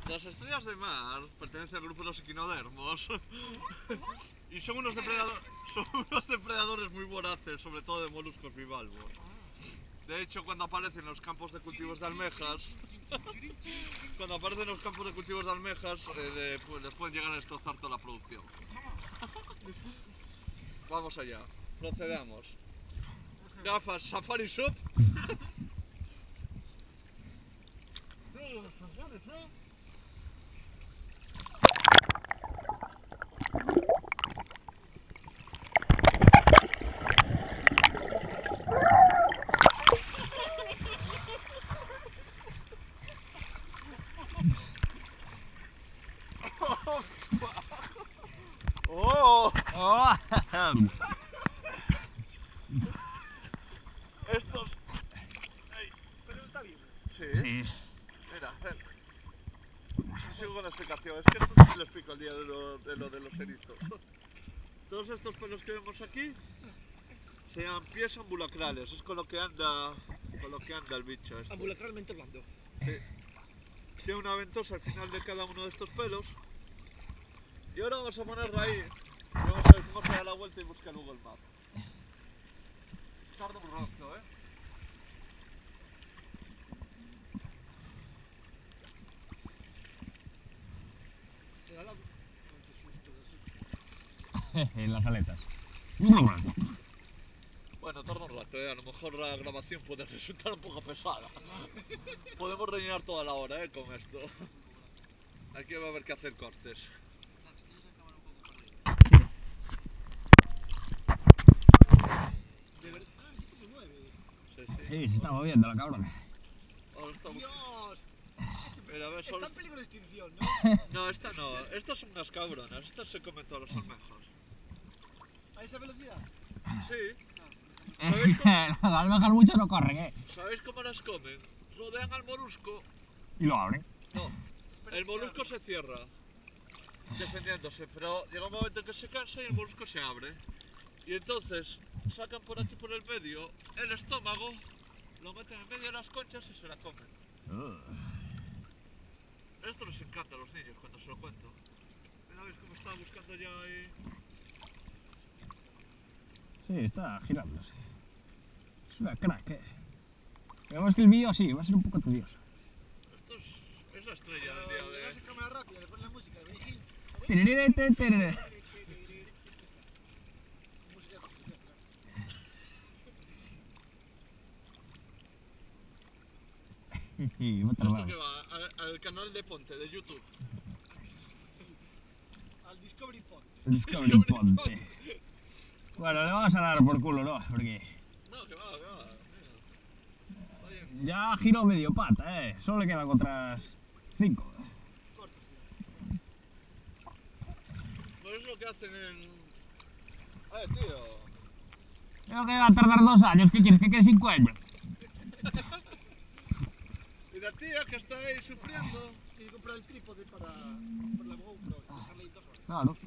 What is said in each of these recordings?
Las estrellas de mar pertenecen al grupo de los equinodermos y son unos depredadores muy voraces, sobre todo de moluscos bivalvos. De hecho, cuando aparecen los campos de cultivos de almejas, pues les pueden llegar a destrozar toda la producción. Vamos allá, procedamos. Gafas Safari Shop. ¡Oh! ¡Oh! Estos... Ey, ¿pero está bien? Sí. Sí. Mira, ven. Sigo con la explicación. Es que esto no te lo explico el día de los erizos. Todos estos pelos que vemos aquí se llaman pies ambulacrales. Es con lo que anda el bicho este. Ambulacralmente hablando. Sí. Tiene una ventosa al final de cada uno de estos pelos. Y ahora vamos a ponerla ahí. Vamos a dar la vuelta y buscar el Google Maps. Tarda un rato, ¿eh? Se da la... En las aletas. Bueno, tarda un rato, ¿eh? A lo mejor la grabación puede resultar un poco pesada. Podemos rellenar toda la hora, ¿eh? Con esto. Aquí va a haber que hacer cortes. Sí, se está moviendo la cabrona. Ahora estamos... ¡Dios! Mira, a ver, Está solo... en peligro de extinción, ¿no? No, esta no. Estas son unas cabronas. Estas se comen todas las almejas. ¿A esa velocidad? Sí. Las almejas mucho no corren, ¿eh? ¿Sabéis cómo las comen? Rodean al molusco. Y lo abren. No. El molusco se cierra, defendiéndose, pero llega un momento en que se cansa y el molusco se abre. Y entonces sacan por aquí por el medio el estómago, lo meten en medio de las conchas y se la comen. Esto les encanta a los niños cuando se lo cuento. Mira, ¿veis cómo está buscando ya ahí? Sí, está girándose. Es una crack, ¿eh? Digamos que el vídeo sí, va a ser un poco tedioso. Esto es la estrella del día de hoy. Le cámara rápida, le pones la música, le dije... Va a Esto tardar. que va al canal de Ponte, de YouTube. Al Discovery Pod. Discovery Ponte. Bueno, le vamos a dar por culo, ¿no? Porque No, que va, mira. Oye, ya giró medio pata, ¿eh? Solo le quedan otras 5. pues es lo que hacen en... tío. Creo que va a tardar 2 años. ¿Qué quieres? ¿Que quede 5 años? Y la tía que está ahí sufriendo. Tiene que comprar el trípode para la GoPro y dejarle ahí 2 horas. Claro.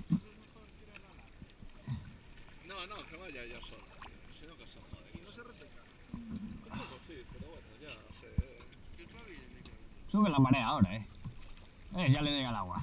No, que vaya ya sola. Si no que se jode. Y no se reseca. Un poco sí, pero bueno, ya sé. Sube la marea ahora, ¿eh? Ya le llega el agua.